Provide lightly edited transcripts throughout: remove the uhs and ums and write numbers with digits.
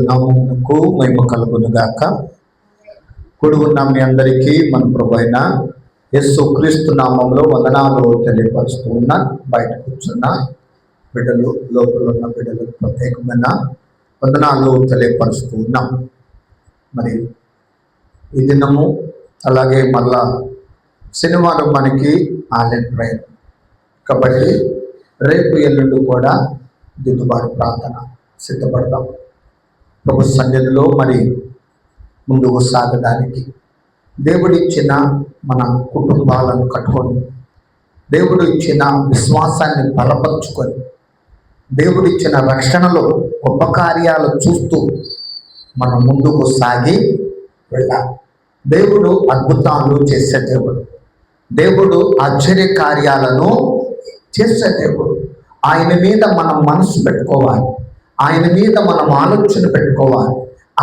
నామమునకు మహిమ కలుగును గాక. కూడి ఉన్న మీ అందరికీ మన ప్రభు అయిన యేసు క్రీస్తు నామంలో వందనాలు తెలియపరుస్తూ ఉన్నా. బయట కూర్చున్న బిడ్డలు, లోపల ఉన్న బిడ్డలకు ప్రత్యేకమైన వందనాలు తెలియపరుస్తూ ఉన్నాం. మరి ఈ దినము అలాగే మళ్ళా శనివారం మనకి ఆన్లైన్ ప్రేయర్ కాబట్టి రేపు ఎల్లుండి కూడా దిద్దుబాటు ప్రార్థన సిద్ధపడదాం. ప్రభు సన్నిధిలో మరి ముందుకు సాగడానికి దేవుడిచ్చిన మన కుటుంబాలను కట్టుకొని, దేవుడు ఇచ్చిన విశ్వాసాన్ని బలపరుచుకొని, దేవుడిచ్చిన రక్షణలో గొప్ప కార్యాలు చూస్తూ మనం ముందుకు సాగి వెళ్ళాలి. దేవుడు అద్భుతాలు చేసే దేవుడు, దేవుడు ఆశ్చర్య కార్యాలను చేసే దేవుడు. ఆయన మీద మనం మనసు పెట్టుకోవాలి, ఆయన మీద మనం ఆలోచన పెట్టుకోవాలి,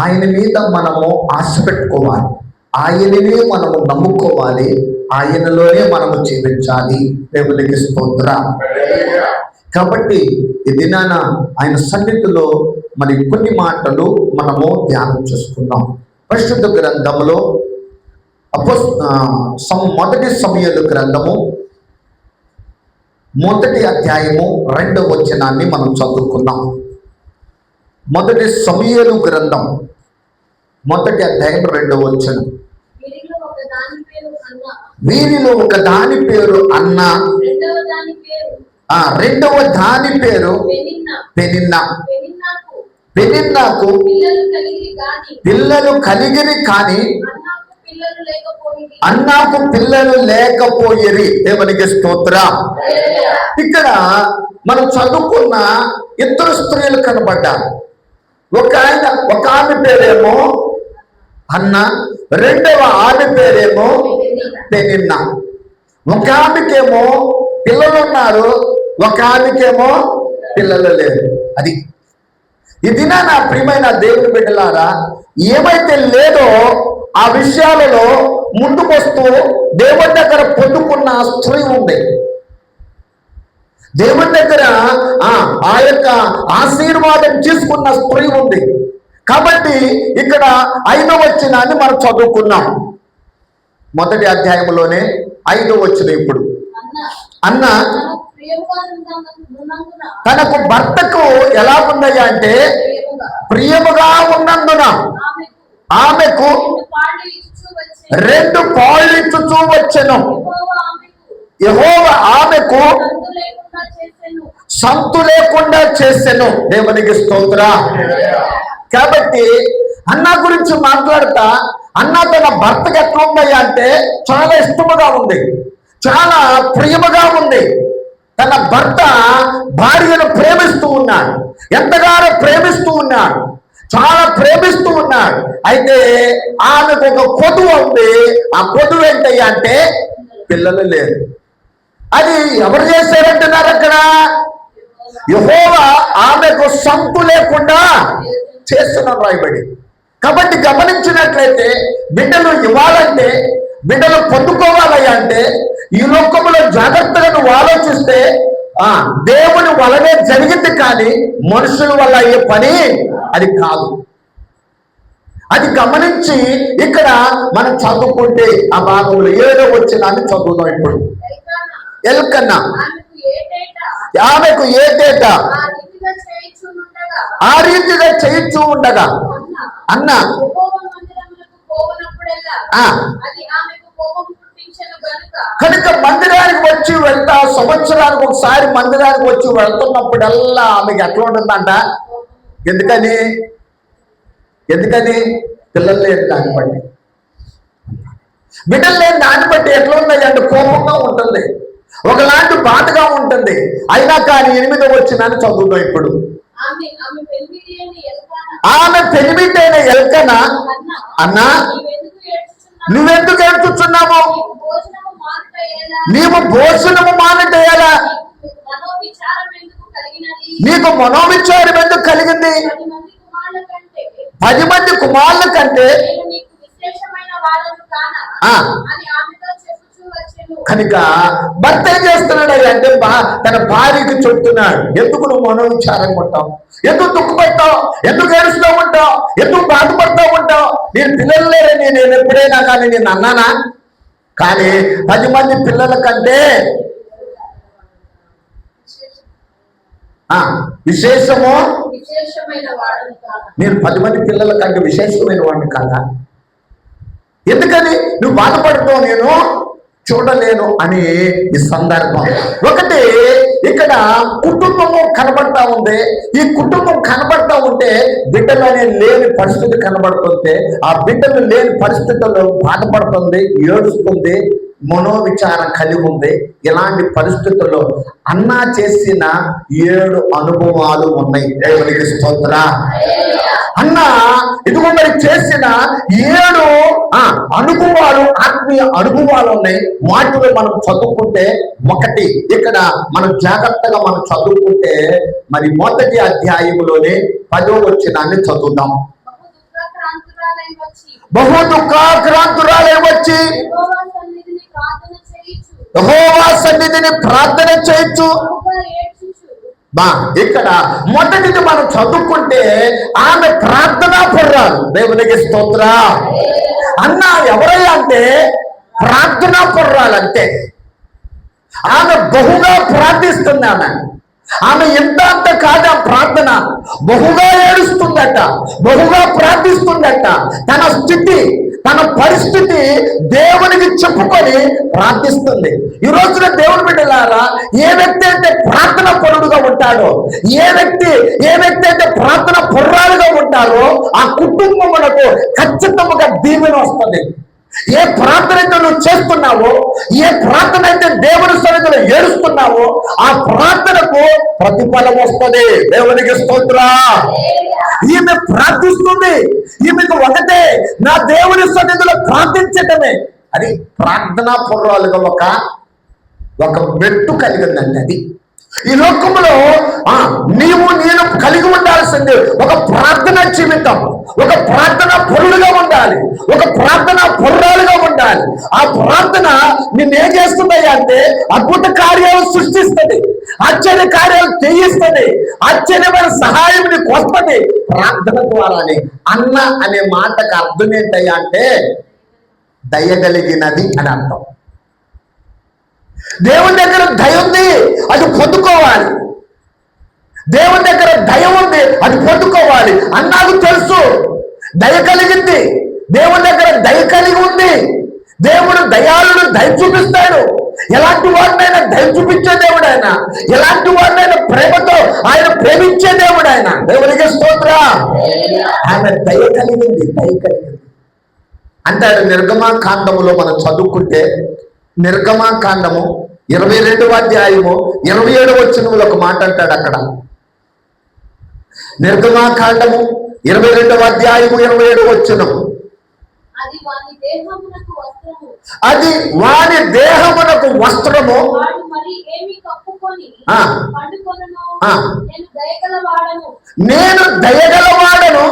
ఆయన మీద మనము ఆశ పెట్టుకోవాలి, ఆయననే మనము నమ్ముకోవాలి, ఆయనలోనే మనము జీవించాలి. దేవునికి స్తోత్రం. కాబట్టి ఈ దినాన ఆయన సన్నిధిలో మరి కొన్ని మాటలు మనము ధ్యానం చేసుకుందాం. పరిశుద్ధ గ్రంథములో మొదటి సమూయేలు గ్రంథము 1వ అధ్యాయము 2వ వచనాన్ని మనం చదువుకుందాం. మొదటి సమూయేలు గ్రంథం 1వ అధ్యాయం 2వ వచనం. వీరిలో ఒక దాని పేరు అన్న, రెండవ దాని పేరు పెనిన్నా. పెనిన్నాకు పిల్లలు కలిగిరి కానీ అన్నాకు పిల్లలు లేకపోయిరి. దేవునికి స్తోత్రం. ఇక్కడ మనం చదువుకున్న ఇద్దరు స్త్రీలు కనబడ్డారు. ఒక ఆమె పేరేమో అన్న, రెండవ ఆమె పేరేమో పెనిన్నా. ఒక ఆమెకేమో పిల్లలు ఉన్నారు, ఒక ఆమెకేమో పిల్లలు లేరు. అది ఇది నా ప్రియమైన దేవుని బిడ్డలారా, ఏమైతే లేదో ఆ విషయాలలో ముందుకొస్తూ దేవుని దగ్గర పొందుకున్న స్త్రీ ఉంది. దేవుని దగ్గర ఆ యొక్క ఆశీర్వాదం తీసుకున్న స్త్రీ ఉంది. కాబట్టి ఇక్కడ 5వ వచనాన్ని మనం చదువుకున్నాం. 1వ అధ్యాయంలోనే 5వ వచనం. ఇప్పుడు అన్న తనకు భర్తకు ఎలా ఉన్నాయా అంటే ప్రియముగా ఉన్నందున ఆమెకు 2 పాళ్ళు ఇచ్చుచూ వచ్చెను. యెహోవా ఆమెకు సంతు లేకుండా చేసెను. దేవునికి స్తోత్రం. కాబట్టి అన్న గురించి మాట్లాడతా, అన్న తన భర్తకు ఎట్లా ఉన్నాయా అంటే చాలా ఇష్టముగా ఉంది, చాలా ప్రియముగా ఉంది. తన భర్త భార్యను ప్రేమిస్తూ ఉన్నాడు, ఎంతగానో ప్రేమిస్తూ ఉన్నాడు, చాలా ప్రేమిస్తూ ఉన్నాడు. అయితే ఆమెకు ఒక కొదువు ఉంది. ఆ కొదువు ఏంటయ్యా అంటే పిల్లలు లేరు. అది ఎవరు చేశారంటున్నారు అక్కడ? యెహోవా ఆమెకు సంతు లేకుండా చేస్తున్నారు రాయబడి. కాబట్టి గమనించినట్లయితే బిడ్డలు ఇవ్వాలంటే, బిడ్డలు పొందుకోవాలయ్యా అంటే ఈ లోకంలో జాగ్రత్తగా నువ్వు ఆలోచిస్తే దేవుని వలనే జరిగింది, కానీ మనుషుల వల్ల అయ్యే పని అది కాదు. అది గమనించి ఇక్కడ మనం చదువుకుంటే ఆ భాగంలో 7వ వచనాన్ని చదువుదాం. ఇప్పుడు ఎల్కన్నా ఆమెకు ఏటేటా ఆ రీతిగా చేయించు ఉండగా అన్న కనుక మందిరానికి వచ్చి వెళ్తా, సంవత్సరానికి ఒకసారి మందిరానికి వచ్చి వెళ్తున్నప్పుడల్లా ఆమెకి ఎట్లా ఉంటుందంట? ఎందుకని పిల్లలు లేని దాన్ని బట్టి, బిడ్డలు లేని దాన్ని బట్టి ఎట్లా ఉన్నాయి అంటే కోపంగా ఉంటుంది, ఒకలాంటి బాధగా ఉంటుంది. అయినా కానీ 8వ వచనాన్ని చదువుతాం ఇప్పుడు. ఆమె పెనిమిటైన ఎల్కనా అన్నా నువ్వెందుకు ఏడ్చుచున్నావు? నీవు భోజనము మానటేయాలా? నీకు మనోవిచారం ఎందుకు కలిగింది? 10 మంది కుమారుల కంటే కనుక భర్త ఏం చేస్తున్నాడు అంటే తన భార్యకి చెప్తున్నాడు, ఎందుకు నువ్వు మనోవిచారంగా ఉంటావు, ఎందుకు దుఃఖపడతావు, ఎందుకు ఏడుస్తూ ఉంటావు, ఎందుకు బాధపడుతూ ఉంటావు, నేను పిల్లలు లేరని నేను ఎప్పుడైనా కానీ నేను అన్నానా? కానీ 10 మంది పిల్లల కంటే నేను 10 మంది పిల్లల కంటే విశేషమైన వాడిని కాదా? ఎందుకని నువ్వు బాధపడతావు నేను చూడలేను అని ఈ సందర్భం. ఒకటి ఇక్కడ కుటుంబము కనబడతా ఉంది. ఈ కుటుంబం కనబడతా ఉంటే బిడ్డలు అనే లేని పరిస్థితి కనబడుతుంటే ఆ బిడ్డలు లేని పరిస్థితుల్లో బాధపడుతుంది, ఏడుస్తుంది, మనోవిచారం కలిగి ఉంది. ఇలాంటి పరిస్థితుల్లో అన్నా చేసిన 7 అనుభవాలు ఉన్నాయి. దేవునికి స్తోత్రం. అన్న ఇదిగో మరి చేసిన 7 అనుభవాలు, ఆత్మీయ అనుభవాలు ఉన్నాయి. వాటిలో మనం చదువుకుంటే ఒకటి ఇక్కడ మనం జాగ్రత్తగా మనం చదువుకుంటే మరి మొదటి అధ్యాయంలోనే 10వ వచనాన్ని చదువుదాం. బహు దుఃఖాక్రాంతురాలై వచ్చి యెహోవా సన్నిధిని ప్రార్థన చేయొచ్చు. ఇక్కడ మొదటిది మనం చదువుకుంటే ఆమె ప్రార్థనా పరురాలు. దేవునికి స్తోత్రం. అన్న ఎవరయ్యా అంటే ప్రార్థనా పరురాలు. అంతే, ఆమె బహుగా ప్రార్థిస్తుంది. ఆమె ఎంత అంత కాదా ప్రార్థన, బహుగా ఏడుస్తుందట, బహుగా ప్రార్థిస్తుందట. తన స్థితి, తన పరిస్థితి దేవునికి చెప్పుకొని ప్రార్థిస్తుంది. ఈ రోజున దేవుని బిడ్డలారా, ఏ వ్యక్తి అయితే ప్రార్థన పరుడుగా ఉంటాడో, ఏ వ్యక్తి అయితే ప్రార్థన పరురాలుగా ఉంటారో ఆ కుటుంబములకు ఖచ్చితంగా దీవెన వస్తుంది. ఏ ప్రార్థన అయితే నువ్వు చేస్తున్నావో, ఏ ప్రార్థన అయితే దేవుని సన్నిధిలో ఏడుస్తున్నావో ఆ ప్రార్థనకు ప్రతిఫలం వస్తుంది. దేవునికి స్తోత్రం. ఈమె ప్రార్థిస్తుంది. ఈమెకు ఒకటే, నా దేవుని సన్నిధిలో ప్రార్థించటమే. అది ప్రార్థనా పూర్వాలుగా ఒక మెట్టు కలిగిందండి. అది ఈ లోకంలో నీవు నేను కలిగి ఉండాల్సింది ఒక ప్రార్థన జీవితం, ఒక ప్రార్థన పరులుగా ఉండాలి, ఒక ప్రార్థన పరురాలుగా ఉండాలి. ఆ ప్రార్థన నిన్నేం చేస్తుందయ్యా అంటే అద్భుత కార్యాలు సృష్టిస్తుంది, ఆశ్చర్య కార్యాలు చేయిస్తుంది, ఆశ్చర్యమైన సహాయం నీకు వస్తుంది ప్రార్థన ద్వారానే. అన్న అనే మాటకు అర్థం ఏంటయ్యా అంటే దయగలిగినది అని అర్థం. దేవుని దగ్గర దయ ఉంది, అది పొందుకోవాలి. దేవుని దగ్గర దయ ఉంది, అది పొందుకోవాలి. అన్నాకు తెలుసు దయ కలిగింది, దేవుని దగ్గర దయ కలిగి ఉంది. దేవుడు దయాళుడు దయ చూపిస్తాడు. ఎలాంటి వాడినైనా దయ చూపించే దేవుడు ఆయన, ఎలాంటి వాడినైనా ప్రేమతో ఆయన ప్రేమించే దేవుడు ఆయన. దేవునికి స్తోత్రం. ఆయన దయ కలిగింది, దయ కలిగింది అంటాడు. నిర్గమాకాండములో మనం చదువుకుంటే నిర్గమాకాండము 22వ అధ్యాయము 27వ వచనంలో ఒక మాట అంటాడు. అక్కడ నిర్గమాకాండము 22వ అధ్యాయము 27వ వచనం, అది వాని దేహమునకు వస్త్రము, నేను దయగలవాడను,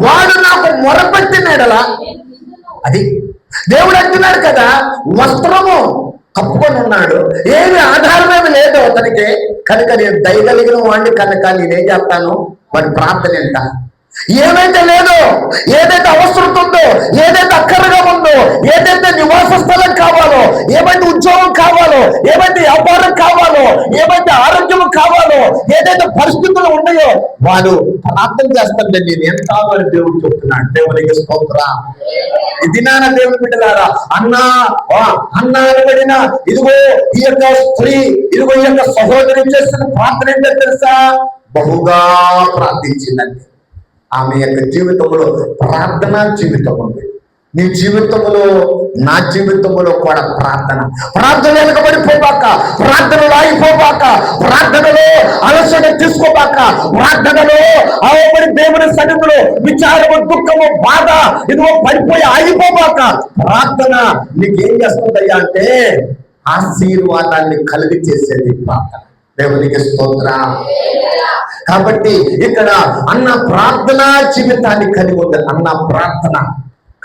వాడు నాకు మొరపెట్టిన ఎడల. అది దేవుడు అంటున్నాడు కదా, వస్త్రము కప్పుకొని ఉన్నాడు, ఏమి ఆధారమేమి లేదు అతనికి. కనుక నేను దయగలిగిన వాడిని కనుక నేనేం చేస్తాను, వాడి ప్రార్థన ఎంత. ఏమైతే లేదో, ఏదైతే అవసరం ఉందో, ఏదైతే అక్కరగా ఉందో, ఏదైతే నివాస స్థలం కావాలో, ఏమైతే ఉద్యోగం కావాలో, ఏమైతే వ్యాపారం కావాలో, ఏమైతే ఆరోగ్యం కావాలో, ఏదైతే పరిస్థితులు ఉన్నాయో వాడు ప్రార్థన చేస్తాడు. నేను ఎంత కావాలని దేవుడు చెప్తున్నాడు. దేవునికి స్తోత్రం. ఇది నాన్న దేవుని బిడ్డలారా, అన్నా అనబడిన ఇదిగో ఈ యొక్క స్త్రీ, ఇదిగో ఈ యొక్క సహోదరి చేస్తున్న ప్రార్థన ఏంటో తెలుసా? బహుగా ప్రార్థించిందండి. ఆమె యొక్క జీవితంలో ప్రార్థనా జీవితం ఉంది. నీ జీవితంలో, నా జీవితంలో కూడా ప్రార్థన వెనకబడిపోబాక, ప్రార్థనలో ఆగిపోబాక, ప్రార్థనలో అలసట తీసుకోబాక, ప్రార్థనలో అవబడి దేవుని సన్నిధిలో విచారము, దుఃఖము, బాధ ఇదిగో పడిపోయి ఆగిపోబాక. ప్రార్థన నీకేం చేస్తుందయ్యా అంటే ఆశీర్వాదాన్ని కలిగి చేసేది ప్రార్థన. దేవునికి స్తోత్రం. కాబట్టి ఇక్కడ అన్న ప్రార్థనా జీవితాన్ని కలిగి ఉంది. అన్న ప్రార్థన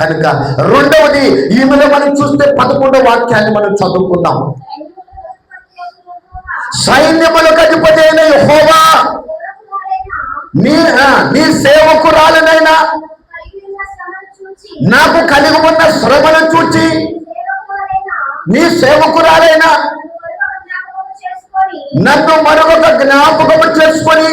కనుక రెండవది ఈమెలో మనం చూస్తే 11వ వాక్యాన్ని మనం చదువుకుందాం. సైన్యములకు అధిపతి అయిన యెహోవా నీ సేవకురాలనైనా నాకు కలిగి ఉన్న శ్రమను చూచి నీ సేవకురాలైనా నన్ను మరొక జ్ఞాపకము చేసుకొని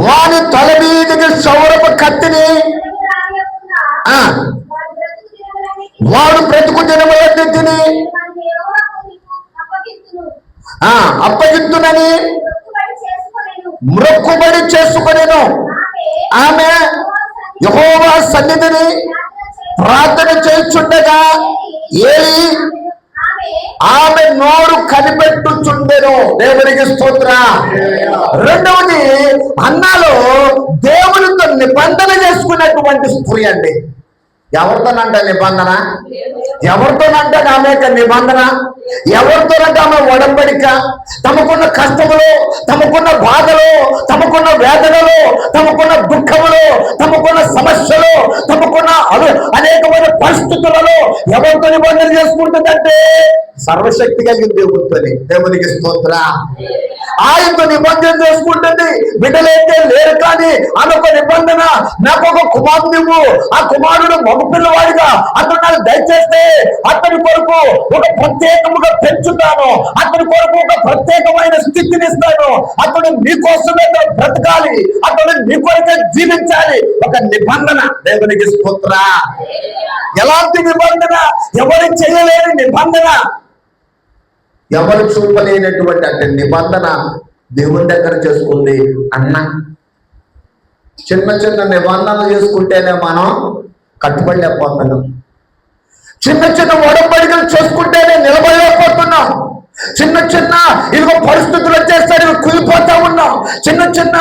వాని తల మీదికి సౌరపు కత్తిని వాడు బ్రతుకు దినములన్నిటిని అప్పగిత్తునని మ్రొక్కుబడి చేసుకొనెను. ఆమె యెహోవా సన్నిధిని ప్రార్థన చేయుచుండగా ఏలీ ఆమె నోరు కనిపెట్టుచుండెను. దేవునికి స్తోత్రం. రెండవది, అన్నాలో దేవునితో నిబంధన చేసుకున్నటువంటి స్త్రీ అండి. ఎవరితోనంటే నిబంధన? ఎవరితోనంటే ఆమె యొక్క నిబంధన? ఎవరితోనంటే ఆమె ఒడంబడిక? తమకున్న కష్టములు, తమకున్న బాధలు, తమకున్న వేదనలు, తమకున్న దుఃఖములు, తమకున్న సమస్యలు, తమకున్న అనేకమైన పరిస్థితులలో ఎవరితో నిబంధన చేసుకుంటుందంటే సర్వశక్తి కలిగిన దేవుడితోని. దేవునికి స్తోత్రం. ఆయనతో నిబంధన చేసుకుంటుంది. బిడ్డలైతే లేరు కానీ ఆమెకు నిబంధన, నాకు ఒక కుమారుడు నువ్వు, ఆ కుమారుడు మగ పిల్లవాడిగా అతను నాకు దయచేస్తే అతని కొరకు ఒక ప్రత్యేకముగా పెంచుతాను, అతని కొరకు ఒక ప్రత్యేకమైన స్థితిని ఇస్తాను, అతడు నీకోసమే బ్రతకాలి, అతడు నీ కొరకే జీవించాలి. ఒక నిబంధన. దేవునికి స్తోత్రం. ఎలాంటి నిబంధన? ఎవరు చేయలేని నిబంధన, ఎవరు చూపలేనటువంటి అంటే నిబంధన దేవుని దగ్గర చేసుకుంది అన్న. చిన్న చిన్న నిబంధనలు చేసుకుంటేనే మనం కట్టుబడలేకపోతున్నాం. చిన్న చిన్న ఒడంబడికలు చేసుకుంటేనే నిలబడలేకపోతున్నాం. చిన్న చిన్న ఇదిగో పరిస్థితులు వచ్చేసరికి కులిపోతా ఉన్నాం. చిన్న చిన్న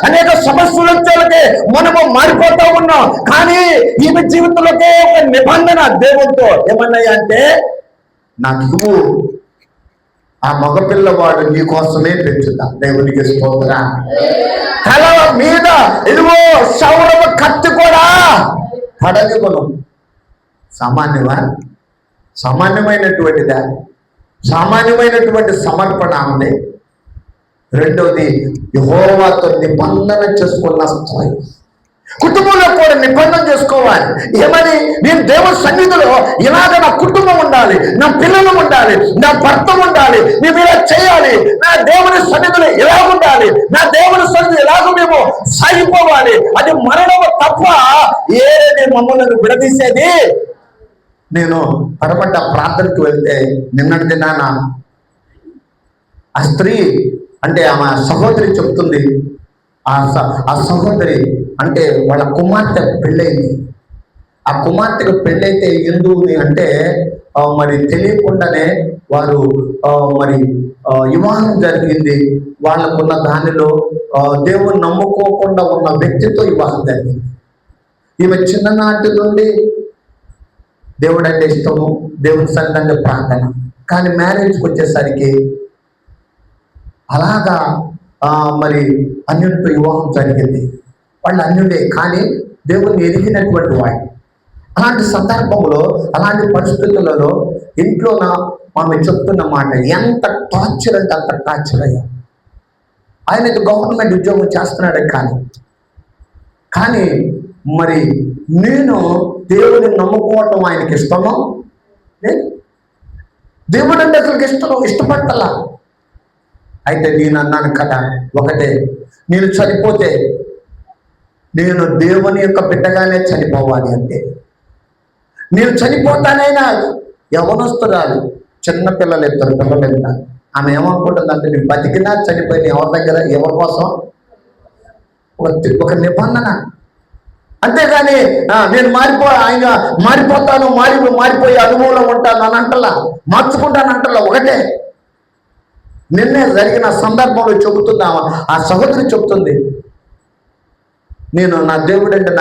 అనేక సమస్యలు వచ్చేసరికి మనము మారిపోతా ఉన్నాం. కానీ ఈమె జీవితంలోకే ఒక నిబంధన దేవుడితో ఏమన్నాయి అంటే, నాకు ఆ మగపిల్లవాడు నీ కోసమే పెంచుతా. దేవునికి స్తోత్రం. తల మీద ఇదిగో సౌరవ కత్తి కూడా పడనివ్వను. సామాన్యమా? సామాన్యమైనటువంటిదా? సామాన్యమైనటువంటి సమర్పణ ఉంది. రెండవది, యెహోవాతో నిబంధన చేసుకున్న స్థాయి. కుటుంబంలో కూడా నిబంధన చేసుకోవాలి. ఏమని? నేను దేవుని సన్నిధిలో ఇలాగ నా కుటుంబం ఉండాలి, నా పిల్లలు ఉండాలి, నా భర్త ఉండాలి, మేము ఇలా చేయాలి, నా దేవుని సన్నిధిలో ఇలా ఉండాలి, నా దేవుని సన్నిధి ఇలాగ మేము సాగిపోవాలి. అది మరణము తప్ప ఏది మమ్మల్ని విడదీసేది. నేను పరపడ్డ ప్రార్థనకు వెళ్తే నిన్నటి దినాన ఆ స్త్రీ అంటే ఆమె సహోదరి చెప్తుంది, ఆ సహోదరి అంటే వాళ్ళ కుమార్తె పెళ్ళైంది. ఆ కుమార్తెకు పెళ్ళైతే ఎందుకు అంటే మరి తెలియకుండానే వారు మరి వివాహం జరిగింది. వాళ్ళకున్న దానిలో దేవుని నమ్ముకోకుండా ఉన్న వ్యక్తితో వివాహం జరిగింది. ఈమె చిన్ననాటి నుండి దేవుడు అంటే ఇష్టము, దేవుని సన్నిధిలో ప్రార్థన. కానీ మ్యారేజ్కి వచ్చేసరికి అలాగా మరి అన్యుడితో వివాహం జరిగింది. వాళ్ళు అన్యుడే కానీ దేవుని ఎరిగినటువంటి వాడు. అలాంటి సందర్భంలో, అలాంటి పరిస్థితులలో ఇంట్లో ఆమె చెప్తున్న మాట, ఎంత టార్చర్ అంటే అంత టార్చర్ అయ్యా. ఆయనకి గవర్నమెంట్ ఉద్యోగం చేస్తున్నాడే కానీ మరి నేను దేవుని నమ్ముకోవటం ఆయనకి ఇష్టమో లేదు. దేవుడు అంటే అసలు ఇష్టపడతలా. అయితే నేను అన్నాను కదా, ఒకటే, నేను చనిపోతే నేను దేవుని యొక్క బిడ్డగానే చనిపోవాలి. అంటే నేను చనిపోతానైనా యవనస్తురాలు, చిన్న పిల్లలు, 2 పిల్లలు వెళ్తాను. ఆమె ఏమనుకుంటుందంటే, నేను బతికినా చనిపోయిన ఎవరి దగ్గర, ఎవరి కోసం? ఒక నిబంధన. అంతేగాని నేను ఆయన మారిపోతాను, మారిపోయే అనుభవంలో ఉంటాను అని అంటలా, మార్చుకుంటాను అంటలా. ఒకటే, నిన్నే జరిగిన సందర్భంలో చెబుతున్నావా, ఆ సహోదరి చెబుతుంది, నేను నా దేవుడు అంటే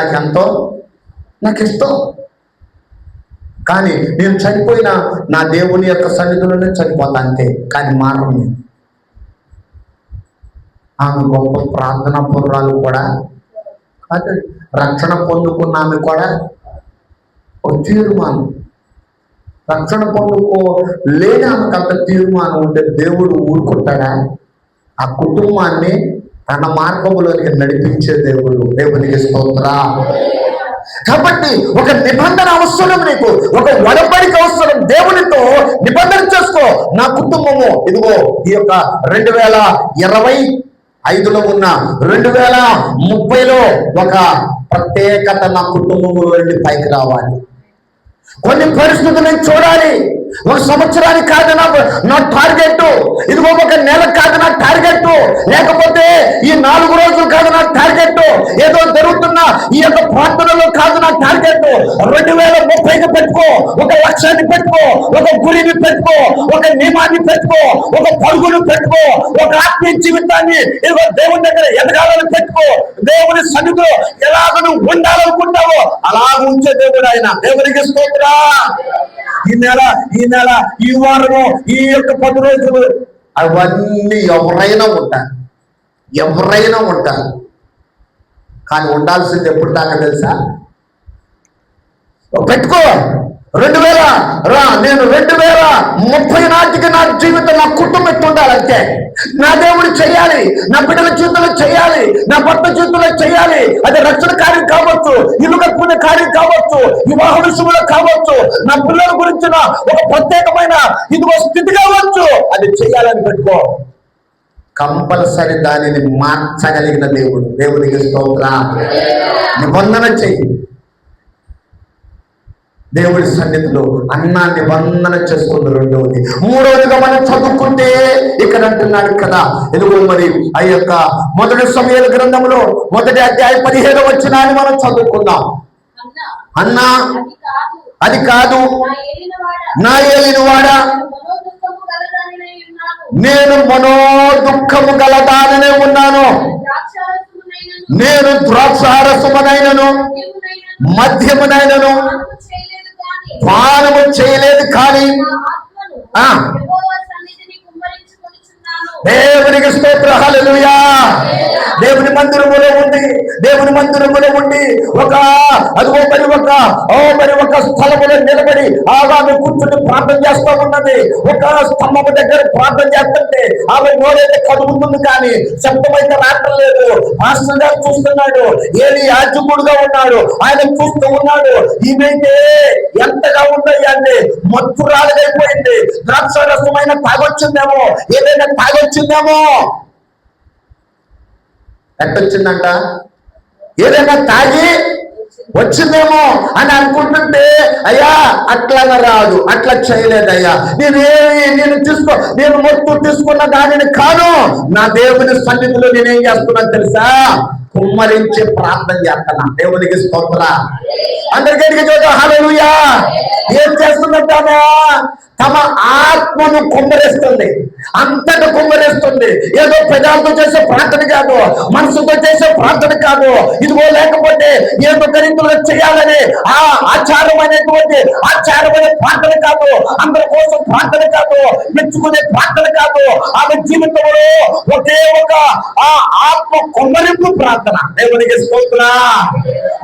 నాకు ఇష్టం, కానీ నేను చనిపోయినా నా దేవుని యొక్క సన్నిధిలోనే చనిపోతా అంతే, కానీ మారను. ఆమె గొప్ప ప్రార్థనా పుర్రాలు కూడా కాదు. రక్షణ పొందుకున్న ఆమె కూడా ఒక తీర్మానం. రక్షణ పొందుకో లేని ఆమెకంత తీర్మానం ఉంటే దేవుడు ఊరుకుంటాడా? ఆ కుటుంబాన్ని తన మార్గంలోనికి నడిపించే దేవుడు. దేవునికి స్తోత్రం. కాబట్టి ఒక నిబంధన అవసరం, నీకు ఒక వడబడిక అవసరం. దేవునితో నిబంధన చేసుకో. నా కుటుంబము ఇదిగో ఈ యొక్క 2025లో ఉన్న 2030లో ఒక ప్రత్యేకత నా కుటుంబంలో నుండి పైకి రావాలి. కొన్ని పరిస్థితులను చూడాలి. ఒక సంవత్సరానికి కాదు నా టార్గెట్, ఇదిగో ఒక నెల కాదు నా టార్గెట్, లేకపోతే ఈ 4 రోజులు కాదు నా టార్గెట్, ఏదో జరుగుతున్న ఈ యొక్క ప్రార్థనలో కాదు నా టార్గెట్. 2030కి పెట్టుకో, ఒక లక్ష్యాన్ని పెట్టుకో, ఒక గురిని పెట్టుకో, ఒక నియమాన్ని పెట్టుకో, ఒక పరుగును పెట్టుకో, ఒక ఆత్మీయ జీవితాన్ని ఇదిగో దేవుని దగ్గర ఎదగాలని పెట్టుకో. దేవుని సన్నిధిలో ఎలాగ నువ్వు ఉండాలనుకుంటావో అలాగ ఉంచే దేవుడు ఆయన. దేవునికి స్తోత్రం. ఈ నెల ఈ వారము ఈ యొక్క 10 రోజులు అవన్నీ ఎవరైనా ఉంటారు. కానీ ఉండాల్సింది ఎప్పుడు దాకా తెలుసా? పెట్టుకో. 2030 నాటికి నా జీవితం, నా కుటుంబం ఎట్టుండాలి అంతే. నా దేవుడు చేయాలి, నా బిడ్డల జీవితంలో చేయాలి, నా భర్త జీవితంలో చేయాలి. అది రక్షణ కార్యం కావచ్చు, ఇల్లు కట్టుకునే కార్యం కావచ్చు, వివాహ విషయంలో కావచ్చు, నా పిల్లల గురించిన ఒక ప్రత్యేకమైన ఇదిగో స్థితి కావచ్చు. అది చేయాలని పెట్టుకో. కంపల్సరీ దానిని మార్చగలిగిన దేవుడు. దేవునికి స్తోత్రం. నిబంధన చెయ్యి. దేవుడి సన్నిధిలో అన్నా నిబంధన చేసుకుంది. రెండవది. మూడవదిగా మనం చదువుకుంటే ఇక్కడ అంటున్నాడు కదా, ఎదుగు మరి ఆ యొక్క 1 సమూయేలు గ్రంథంలో 1వ అధ్యాయం 17వ వచనాన్ని మనం చదువుకుందాం. అన్నా అది కాదు, నా ఏలినవాడా, నేను మనోదుఃఖము గలదాననే ఉన్నాను. నేను ద్రాక్షారసమునైనను మద్యమునైనను పానము చేయలేదు, కానీ దేవునికి స్తోత్రం. హల్లెలూయా. దేవుని మందిరములో ఉండి ఒక స్థలములో నిలబడి ఆమె కూర్చుని ప్రార్థన చేస్తూ ఉన్నది. ఒక స్తంభము దగ్గర ప్రార్థన చేస్తుంటే ఆమె నోరైతే కదులుతుంది, కానీ శబ్దమైతే రావటం లేదు. మాస్టర్ గారు చూస్తున్నాడు, ఏలి యాజకుడుగా ఉన్నాడు, ఆయన చూస్తూ ఉన్నాడు. ఈమెతే ఎంతగా ఉందయ్యా అంటే మత్తురాలైపోయింది. ద్రాక్షరసమైన తాగొచ్చిందేమో, ఏదైనా తాగొచ్చిందేమో. ఎట్టొచ్చిందంట? ఏదైనా తాగి వచ్చిందేమో అని అనుకుంటుంటే, అయ్యా అట్లాగా రాదు, అట్లా చేయలేదయ్యా, నేను మొత్తం తీసుకున్న దానిని కాను, నా దేవుని సన్నిధిలో నేనేం చేస్తున్నాను తెలుసా? కుమ్మరించి ప్రార్థన చేస్తున్నా. దేవునికి స్తోత్రం. అందరికీ చూద్దాం. హల్లెలూయా. ఏం చేస్తుందంటానా? తమ ఆత్మను కుమ్మరిస్తుంది, అంతటా కుమ్మరిస్తుంది. ఏదో పెదాలతో చేసే ప్రార్థన కాదు, మనసుతో చేసే ప్రార్థన కాదు, ఇదిగో లేకపోతే ఏదో గరీబులుగా చేయాలని ఆ ఆచారమైన ప్రార్థన కాదు, అందరి కోసం ప్రార్థన కాదు, మెచ్చుకునే ప్రార్థన కాదు. ఆమె జీవితంలో ఒకే ఒక ఆ ఆత్మ కుమ్మరింపు ప్రార్థన. దేవునికి స్తోత్రం.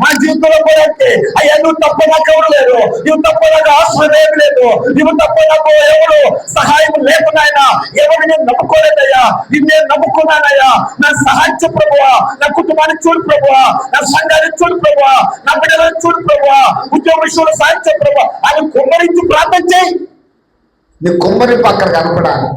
మా జీవితంలో కూడా అయ్యా నువ్వు తప్ప నాకు ఎవరు లేరు, నువ్వు తప్ప నాకు ఆశ్రయం ఏమి లేదు, నువ్వు తప్ప నాకు ఎవరు సహాయం లేకున్నాయనా, ఎవరు నేను నమ్ముకోలేదయ్యా, నేను నమ్ముకున్నానయ్యా. నా సహాయం ప్రభువా, నా కుటుంబాన్ని చూడు ప్రభువా, నా సంఘాన్ని చూడు ప్రభువా, నా బిడ్డలను చూడు ప్రభువా, ఉద్యోగ విషయంలో సాయం ప్రభువా అని కుమ్మరించి ప్రార్థన చేయి. నీ కుమ్మరింపు అక్కడ కనపడాలి.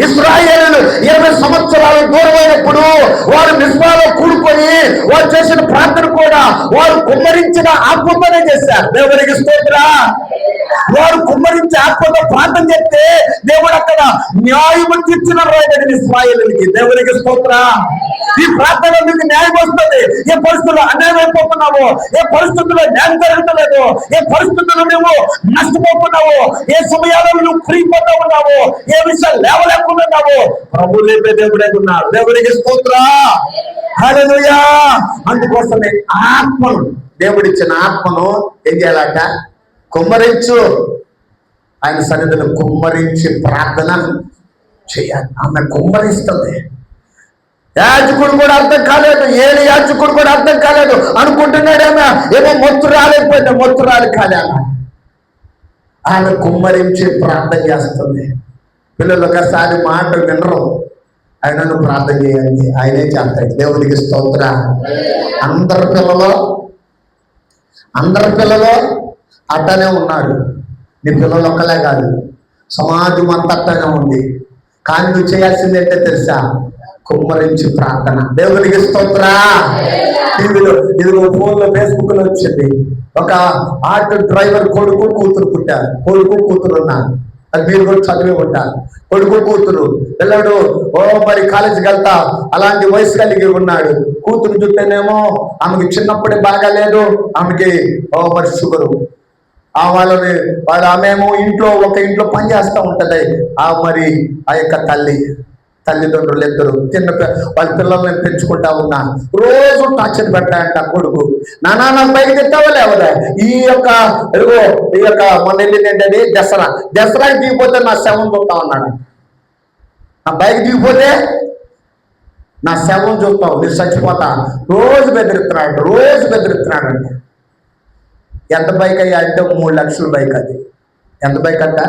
ఇశ్రాయేలు 20 సంవత్సరాలు దూరమైనప్పుడు వారు మిస్పాలో కూడుకొని వారు చేసిన ప్రార్థన కూడా వారు కుమ్మరించిన ఆత్మతోనే చేశారు. దేవునికి స్తోత్రం. వారు కుమ్మరించి ఆత్మతో ప్రార్థన చేస్తే దేవుడు అక్కడ న్యాయం తీర్చిన రాయబడింది ఇశ్రాయేలుకి. దేవునికి స్తోత్రం. ఈ ప్రార్థన మీకు న్యాయం వస్తుంది. ఏ పరిస్థితుల్లో అన్యాయం అయిపోతున్నావో, ఏ పరిస్థితుల్లో న్యాయం జరుగుతలేదు, ఏ పరిస్థితుల్లో నువ్వు నష్టపోతున్నావో, ఏ సమయాల్లో నువ్వు కురిగిపోతా ఉన్నావో, ఏ విషయాలు లేవలేకున్నావో ప్రభు లేపే దేవుడే ఉన్నాడు. దేవుడికి స్తోత్రం. హల్లెలూయా. అందుకోసమే ఆత్మను, దేవుడిచ్చిన ఆత్మను ఏం చేయాలట? కుమ్మరించు. ఆయన సన్నిధిలో కుమ్మరించి ప్రార్థన చేయాలి. ఆమె కుమ్మరిస్తుంది. యాజకుడు కూడా అర్థం కాలేదు, ఏడు యాజకుడు కూడా అర్థం కాలేదు, అనుకుంటున్నాడేమో ఏమో మొత్తు రాలేకపోయింది, మొత్తు రాలి కాలేమో. ఆమె కుమ్మరించి ప్రార్థన చేస్తుంది. పిల్లలు ఒకసారి మాట వినరు, ఆయనను ప్రార్థన చేయండి, ఆయనే చేస్తాడు. దేవునికి స్తోత్ర. అందరి పిల్లలు అట్టనే ఉన్నారు. నీ పిల్లలు ఒక్కలే కాదు, సమాజం అంతా అట్టనే ఉంది. కానీ నువ్వు చేయాల్సింది ఏంటో తెలుసా? కుమ్మరించి ప్రార్థన. దేవునికి స్తోత్ర. టీవీలో ఇదిగో ఫోన్లో ఫేస్బుక్లో వచ్చింది, ఒక ఆటో డ్రైవర్ కొడుకు కూతురు పుట్టారు. కొడుకు కూతురు ఉన్నారు, అది మీరు కూడా చదివి ఉంటారు. కొడుకు కూతురు పిల్లడు మరి కాలేజీకి వెళ్తా అలాంటి వయసు కలిగి ఉన్నాడు. కూతురు చుట్టేనేమో ఆమెకి చిన్నప్పుడే బాగాలేదు, ఆమెకి మరి షుగరు. ఆమెమో ఒక ఇంట్లో పని చేస్తూ ఉంటది. మరి ఆ యొక్క తల్లిదండ్రులు ఇద్దరు వాళ్ళ పిల్లల్ని పెంచుకుంటా ఉన్నా. రోజు టార్చర్ పెట్టాయంట కొడుకు. నాన్న బైక్ తెస్తావా లేవదా? ఈ యొక్క మొన్న వెళ్ళింది ఏంటంటే దసరాకి దిగిపోతే నా శవం చూస్తా ఉన్నాడు. నా బైక్ దిగిపోతే నా శవం చూస్తావు, మీరు చచ్చిపోతా. రోజు బెదిరిస్తున్నాడు అంటే. ఎంత బైక్ అయ్యా అంటే 3 లక్షల బైక్. అది ఎంత బైక్ అంట?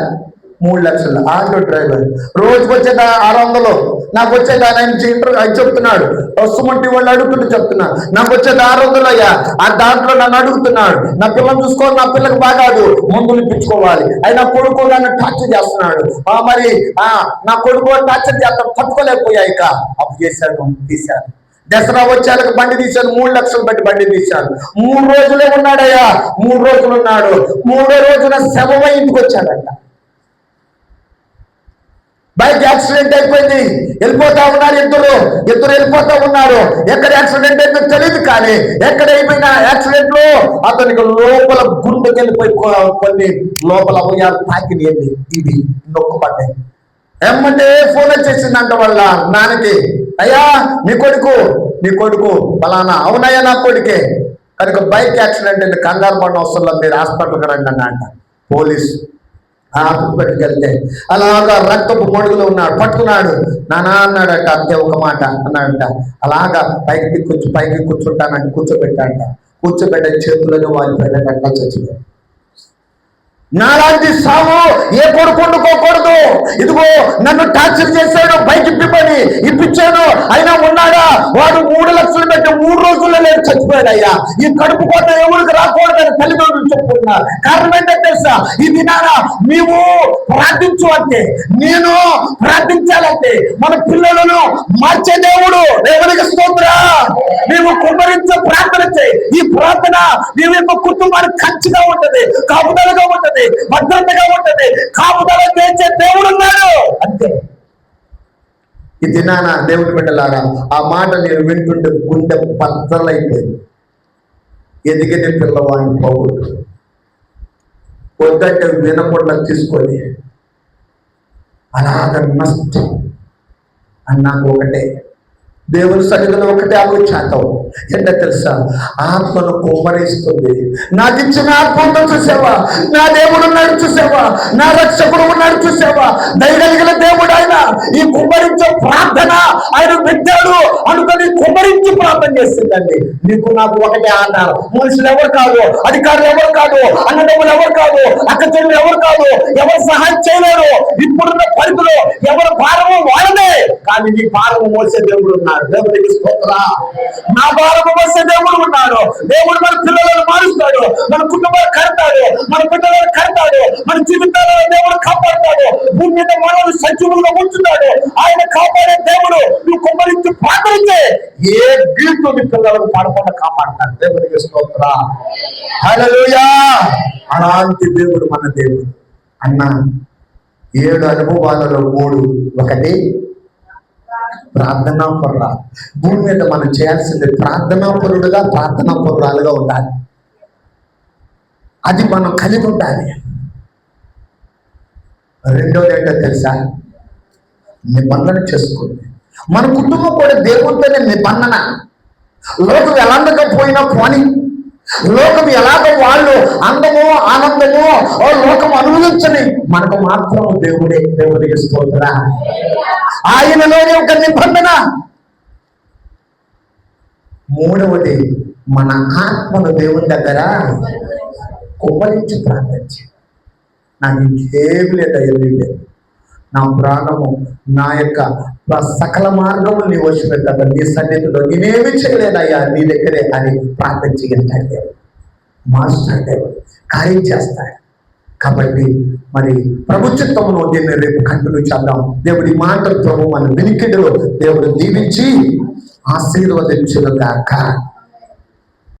3 లక్షలు. ఆటో డ్రైవర్ రోజుకి వచ్చేదా 600, నాకు వచ్చేదా ఆయన చెప్తున్నాడు. సుమంటి వాళ్ళు అడుగుతుంటే చెప్తున్నా, నాకు వచ్చేది 600 అయ్యా. ఆ దాంట్లో నన్ను అడుగుతున్నాడు, నా పిల్లలు చూసుకోవాలి, నా పిల్లకి బాగాదు, మందులు ఇప్పించుకోవాలి. ఆయన కొడుకు నన్ను టార్చర్ చేస్తున్నాడు. మరి నా కొడుకు టార్చర్ చేస్తాను, తట్టుకోలేకపోయా. ఇక అప్పు తీశాను. దసరా వచ్చాక బండి తీశాను, 3 లక్షలు పెట్టి బండి తీశాను. 3 రోజులే ఉన్నాడయ్యా, 3 రోజులు ఉన్నాడు. 3వ రోజున శవమై ఇంటికి వచ్చాడంట. బైక్ యాక్సిడెంట్ అయిపోయింది, వెళ్ళిపోతా ఉన్నారు ఇద్దరు వెళ్ళిపోతా ఉన్నారు. ఎక్కడ యాక్సిడెంట్ అయిందో తెలియదు, కానీ ఎక్కడ అయిపోయిన యాక్సిడెంట్ లో అతనికి లోపల గుండెకి వెళ్ళిపోయి కొన్ని లోపల అవయాలు తాకినాయండి. ఇది నొక్కుపడ్డాయి. ఏమంటే ఫోన్ వచ్చేసిందంట వాళ్ళ నాన్నకి, అయ్యా మీ కొడుకు ఫలానా. అవునయ్యా నా కొడుకే, కనుక బైక్ యాక్సిడెంట్ అండి, కంగారు పడిన అవసరంలో మీరు హాస్పిటల్కి రండి అంట. పోలీసు హాస్పిటల్కి వెళ్తే అలాగా రక్తపు మడుగులో ఉన్నాడు, పట్టుకున్నాడు. నానా అన్నాడట, అంతే ఒక మాట అన్నాడంట. అలాగా పైకి కూర్చుంటానంటే కూర్చోబెట్టే చేతులను వాలిపోయాడంట, చచ్చిపోయాడు. నాలాంటి సాము ఏ కొడుకు వండుకోకూడదు. ఇదిగో నన్ను టార్చర్ చేశాడు, బైక్ ఇప్పించాను, అయినా ఉన్నాడా? వాడు 3 లక్షలు పెట్టి 3 రోజుల్లో లేదు, చచ్చిపోయాడు. అయ్యా ఈ కడుపు కోత ఎవరికి రాకూడదని తల్లిదండ్రులు చెప్పుకుంటున్నారు. కారణం ఏంటో తెలుసా? ఇది నానా నీవు ప్రార్థించు అంటే, నేను ప్రార్థించాలంటే మన పిల్లలను మార్చే దేవుడు. దేవునికి స్తోత్ర. నీవు కుమ్మరించే ప్రార్థన చేయి. ఈ ప్రార్థన నీవు యొక్క కుటుంబానికి ఖర్చుగా ఉంటది, కాపుదలగా ఉంటది, భద్రతగా ఉంటది. కాపుదల చేసే దేవుడు ఉన్నాడు అంతే. ఇది నాన్న దేవుడి బిడ్డలారా, ఆ మాట నేను వింటుంటే గుండె బద్దలైపోయింది. ఎదిగిన పిల్లవాడిని పోగొట్టు వద్దంటే వినకుండా తీసుకొని అలాగ నష్టం అని నాకు ఒకటే దేవుని సన్నిధిలో ఒకటే ఆలోచించావు. ఏంటో తెలుసా? ఆత్మను కుమ్మరిస్తుంది. నాకు ఇచ్చిన ఆత్మను చూసావా? నా దేవుడు ఉన్నాడు చూసావా? నా రక్షకుడు ఉన్నాడు చూసావా? దయగలిగిన దేవుడు ఆయన. ఈ కుమ్మరించే ప్రార్థన ఆయన పెట్టాడు అనుకొని కుమ్మరించి ప్రార్థన చేస్తుందండి. నీకు నాకు ఒకటే అన్నారు. మనుషులు ఎవరు కాదు, అధికారులు ఎవరు కాదు, అన్నదమ్ములు ఎవరు కాదు, అక్క చెల్లెలు ఎవరు కాదు, ఎవరు సహాయం చేయలేరు. ఇప్పుడున్న పరిధిలో ఎవరు భారము వాళ్ళదే, కానీ నీ భారము మోసే దేవుడు ఉన్నాడు. దేవుడికి స్తోత్ర. నా భారము మోసే దేవుడు ఉన్నాడు. దేవుడు మన పిల్లలను మారుస్తాడు, మన కుటుంబాలు కడతాడు, మన పిల్లలను కడతాడు, మన జీవితాలను దేవుడు కాపాడుతాడు. భూమి మీద మనల్ని సజీవులుగా ఉంచుతాడు. ఆయన కాపాడే దేవుడు. నువ్వు కుమ్మరించి ప్రార్థించే ఏ గీటు నీ పిల్లలను పడకుండా కాపాడతాడు. దేవుడికి స్తోత్ర. హల్లెలూయా. అలాంటి దేవుడు మన దేవుడు. అన్న 7 అనుభవాలలో 3 ఒకటి ప్రార్థనా పరురా. భూమి మీద మనం చేయాల్సింది ప్రార్థనా పరురాలుగా ఉండాలి. అది మనం కలిగి ఉండాలి. రెండోది ఏంటో తెలుసా? నిబంధన చేసుకోండి. మన కుటుంబం కూడా దేవుడితోనే నిబంధన. లోకం ఎలాంటిగా పోయినా పోని, లోకం ఎలాగో వాళ్ళు అందము ఆనందము లోకం అనుభవించని, మనకు మాత్రం దేవుడికి స్తోత్ర. ఆయనలోని ఒక నిబంధన. మూడవది, మన ఆత్మను దేవుని దగ్గర కుమ్మరించి ప్రార్థించి, నాకు ఇంకేమి లేదు, నా ప్రాణము నా యొక్క సకల మార్గము నీ వశపెట్టాను, నీ సన్నిధిలో నేనేమి చేయలేనయ్యా, నీ దగ్గరే అని ప్రార్థించగలిగాడు దేవుడు. మాస్టర్ దేవుడు కార్యం చేస్తాడు. కాబట్టి మరి ప్రభు చిత్తమును దీన్ని రేపు కంటిన్యూ చేద్దాం. దేవుడి మాటలతో మన వినికిడిలో దేవుడు దీవించి ఆశీర్వదించుగాక.